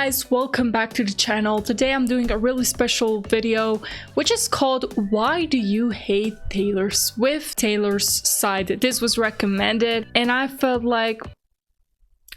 guys, welcome back to the channel. Today I'm doing a really special video which is called Why Do You Hate Taylor Swift? Taylor's side. This was recommended and I felt like,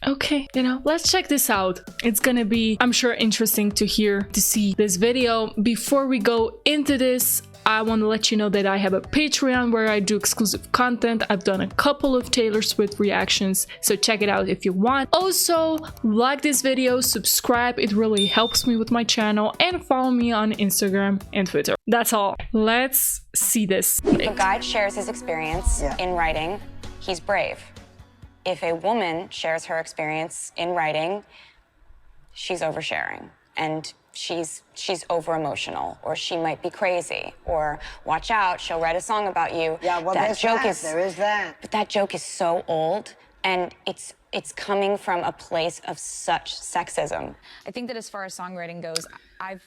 okay, let's check this out. It's gonna be, I'm sure, interesting to see this video. Before we go into this, I want to let you know that I have a Patreon where I do exclusive content. I've done a couple of Taylor Swift reactions, so check it out if you want. Also, like this video, subscribe, it really helps me with my channel, and follow me on Instagram and Twitter. That's all. Let's see this. If a guy shares his experience in writing, he's brave. If a woman shares her experience in writing, she's oversharing and she's over emotional, or she might be crazy, or watch out, she'll write a song about you. Yeah, well, there is that. But that joke is so old, and it's coming from a place of such sexism. I think that as far as songwriting goes, I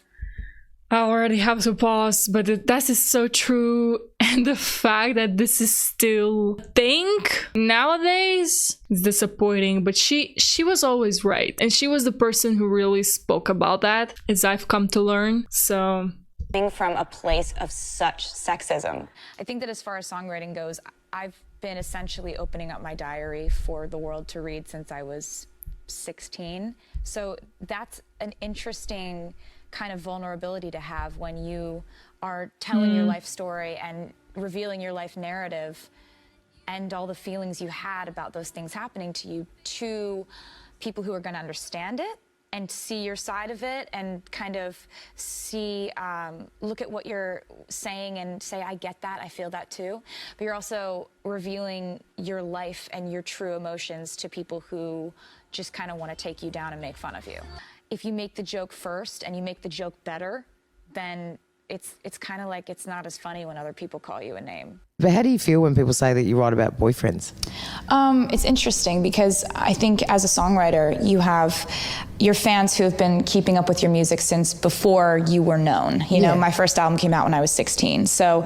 already have to pause, but that is so true. And the fact that this is still a thing nowadays is disappointing, but she was always right. And she was the person who really spoke about that, as I've come to learn, so. Coming from a place of such sexism. I think that as far as songwriting goes, I've been essentially opening up my diary for the world to read since I was 16. So that's an interesting kind of vulnerability to have when you are telling your life story and revealing your life narrative and all the feelings you had about those things happening to you to people who are going to understand it and see your side of it and kind of see, look at what you're saying and say, I get that, I feel that too. But you're also revealing your life and your true emotions to people who just kind of want to take you down and make fun of you. If you make the joke first and you make the joke better, then it's kind of like it's not as funny when other people call you a name. But how do you feel when people say that you write about boyfriends? It's interesting because I think as a songwriter, you have your fans who have been keeping up with your music since before you were known. You know, my first album came out when I was 16. So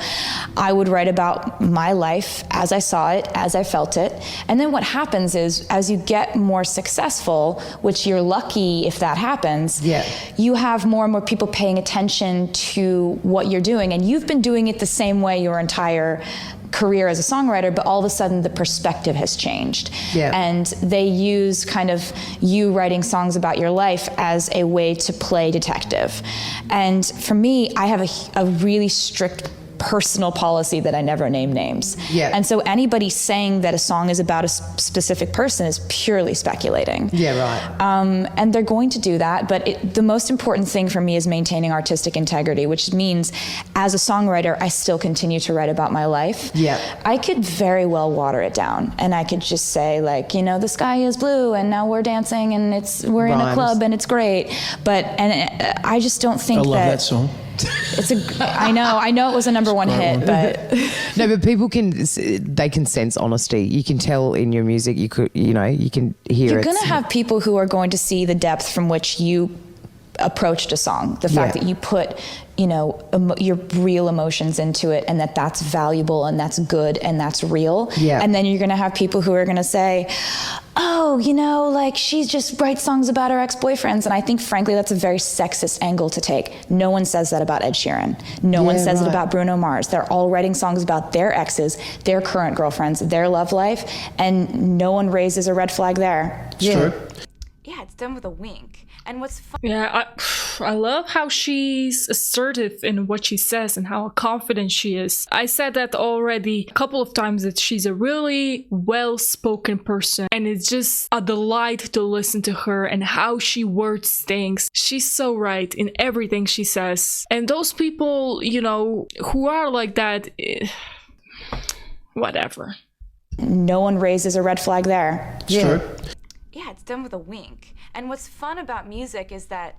I would write about my life as I saw it, as I felt it. And then what happens is as you get more successful, which you're lucky if that happens, you have more and more people paying attention to what you're doing. And you've been doing it the same way your entire career as a songwriter, but all of a sudden the perspective has changed. And they use kind of you writing songs about your life as a way to play detective. And for me, I have a really strict personal policy that I never name names. And so anybody saying that a song is about a specific person is purely speculating. And they're going to do that, but the most important thing for me is maintaining artistic integrity, which means as a songwriter, I still continue to write about my life. I could very well water it down and I could just say like, the sky is blue and now we're dancing and we're in a club and it's great. But I just don't think I love that song. I know it was a #1 hit, but no, but people they can sense honesty. You can tell in your music. You can hear. You're going to have people who are going to see the depth from which you approached a song. The fact that you put, your real emotions into it, and that's valuable and that's good and that's real. And then you're going to have people who are going to say, oh, like she just writes songs about her ex-boyfriends. And I think, frankly, that's a very sexist angle to take. No one says that about Ed Sheeran. No one says it about Bruno Mars. They're all writing songs about their exes, their current girlfriends, their love life, and no one raises a red flag there. True. Yeah, it's done with a wink. And what's fun. Yeah, I love how she's assertive in what she says and how confident she is. I said that already a couple of times, that she's a really well-spoken person and it's just a delight to listen to her and how she words things. She's so right in everything she says. And those people, who are like that, whatever. No one raises a red flag there. True. Yeah, it's done with a wink. And what's fun about music is that,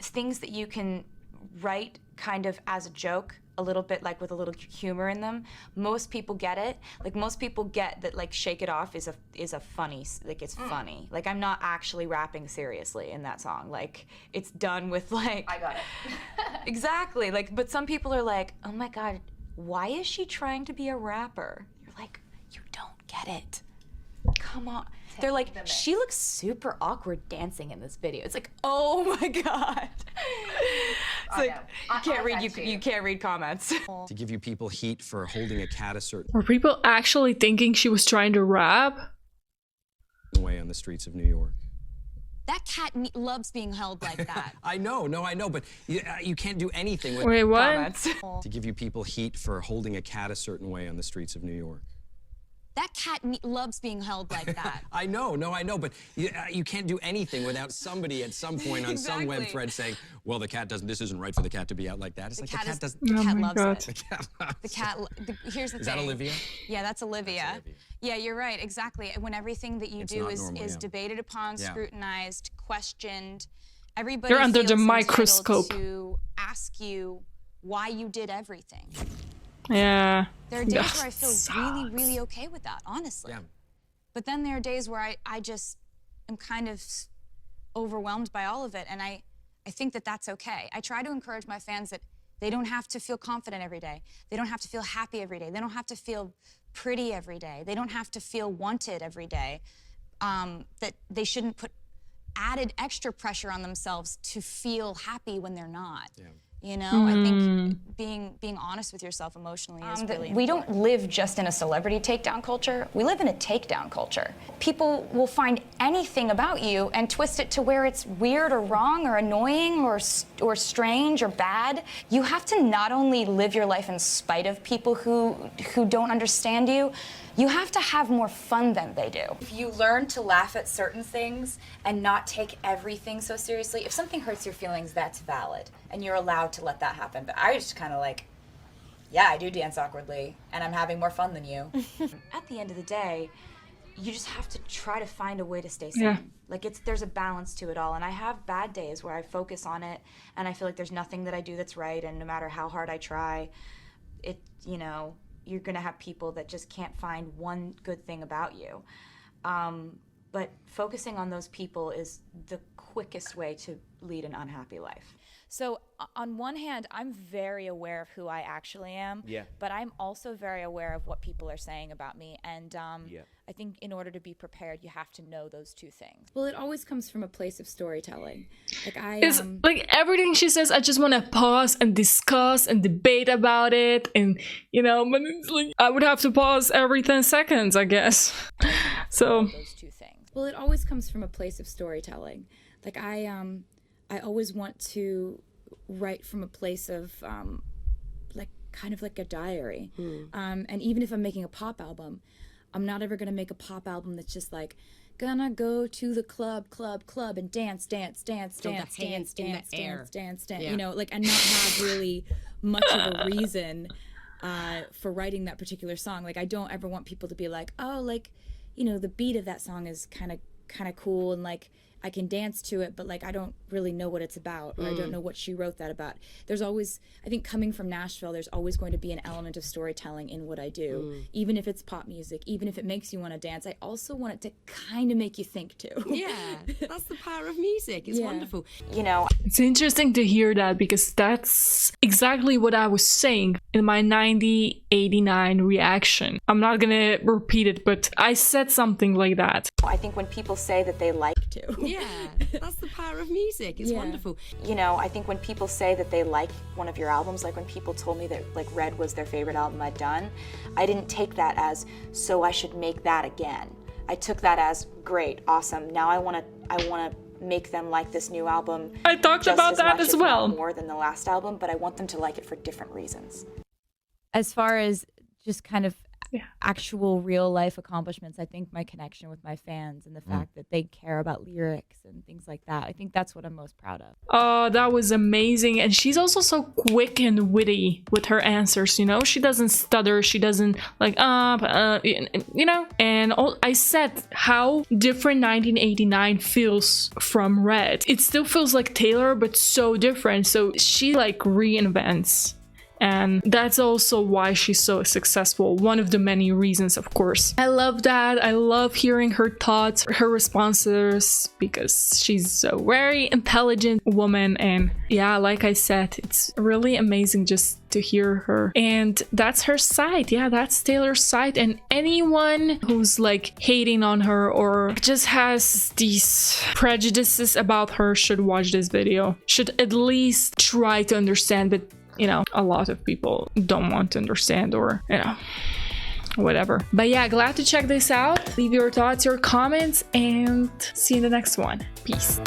things that you can write kind of as a joke, a little bit like with a little humor in them, most people get it. Like most people get that like Shake It Off is a funny, like it's funny. Like I'm not actually rapping seriously in that song. Like it's done with like. I got it. Exactly. Like, but some people are like, oh my God, why is she trying to be a rapper? You're like, you don't get it. come on. They're like, she looks super awkward dancing in this video. It's like, oh my God. It's like, you can't read comments. To give you people heat for holding a cat a certain Were people actually thinking she was trying to rap? way on the streets of New York. That cat loves being held like that. I know, but you can't do anything with Wait, what? Comments. to give you people heat for holding a cat a certain way on the streets of New York. That cat loves being held like that. I know, but you can't do anything without somebody at some point on some web thread saying, well, the cat doesn't, this isn't right for the cat to be out like that. It's like the cat doesn't. The cat Oh my loves God. it. The cat, here's the thing. Is that Olivia? Yeah, that's Olivia. Olivia. Yeah, you're right, exactly. When everything that you It's do not is normal, yeah. debated upon, Yeah. scrutinized, questioned, everybody They're under the feels entitled microscope. to ask you why you did everything. Yeah. There are days Ugh, where I feel sucks. really okay with that, honestly. Yeah. But then there are days where I just am kind of overwhelmed by all of it, and I think that that's okay. I try to encourage my fans that they don't have to feel confident every day. They don't have to feel happy every day. They don't have to feel pretty every day. They don't have to feel wanted every day. That they shouldn't put added extra pressure on themselves to feel happy when they're not. Yeah. You know, I think being honest with yourself emotionally is really important. We don't live just in a celebrity takedown culture. We live in a takedown culture. People will find anything about you and twist it to where it's weird or wrong or annoying or strange or bad. You have to not only live your life in spite of people who don't understand you, you have to have more fun than they do. If you learn to laugh at certain things and not take everything so seriously, if something hurts your feelings, that's valid, and you're allowed to let that happen. But I just kind of like, yeah, I do dance awkwardly, and I'm having more fun than you. At the end of the day, you just have to try to find a way to stay sane. Yeah. Like there's a balance to it all, and I have bad days where I focus on it, and I feel like there's nothing that I do that's right, and no matter how hard I try, you're gonna have people that just can't find one good thing about you. But focusing on those people is the quickest way to lead an unhappy life. So on one hand, I'm very aware of who I actually am, but I'm also very aware of what people are saying about me. And I think in order to be prepared, you have to know those two things. Well, it always comes from a place of storytelling. It's like everything she says, I just want to pause and discuss and debate about it. And, but it's like, I would have to pause every 10 seconds, I guess. So. Those two things. Well, it always comes from a place of storytelling. Like I always want to write from a place of kind of like a diary. And even if I'm making a pop album, I'm not ever gonna make a pop album that's just like gonna go to the club and dance, you know, like, and not have really much of a reason for writing that particular song. Like I don't ever want people to be like, oh, like, the beat of that song is kind of cool and like I can dance to it, but like I don't really know what it's about, or I don't know what she wrote that about. There's always, I think coming from Nashville, there's always going to be an element of storytelling in what I do, even if it's pop music, even if it makes you want to dance. I also want it to kind of make you think too. Yeah, that's the power of music. It's wonderful. It's interesting to hear that, because that's exactly what I was saying in my 9089 reaction. I'm not gonna repeat it, but I said something like that. I think when people say that they like to. Yeah, that's the power of music. It's wonderful. I think when people say that they like one of your albums, like when people told me that like Red was their favorite album I'd done, I didn't take that as, so I should make that again. I took that as, great, awesome. Now I want to make them like this new album. I talked just about that much, as if well. not more than the last album, but I want them to like it for different reasons. As far as just kind of actual real life accomplishments, I think my connection with my fans and the fact that they care about lyrics and things like that, I think that's what I'm most proud of. Oh, that was amazing. And she's also so quick and witty with her answers, she doesn't stutter, she doesn't like and I said how different 1989 feels from Red. It still feels like Taylor, but so different. So she like reinvents And that's also why she's so successful. One of the many reasons, of course. I love that. I love hearing her thoughts, her responses, because she's a very intelligent woman. And yeah, like I said, it's really amazing just to hear her. And that's her side. Yeah, that's Taylor's side. And anyone who's like hating on her or just has these prejudices about her should watch this video. Should at least try to understand, but you know, a lot of people don't want to understand, or you know, whatever. But yeah, glad to check this out. Leave your thoughts, your comments, and see you in the next one. Peace.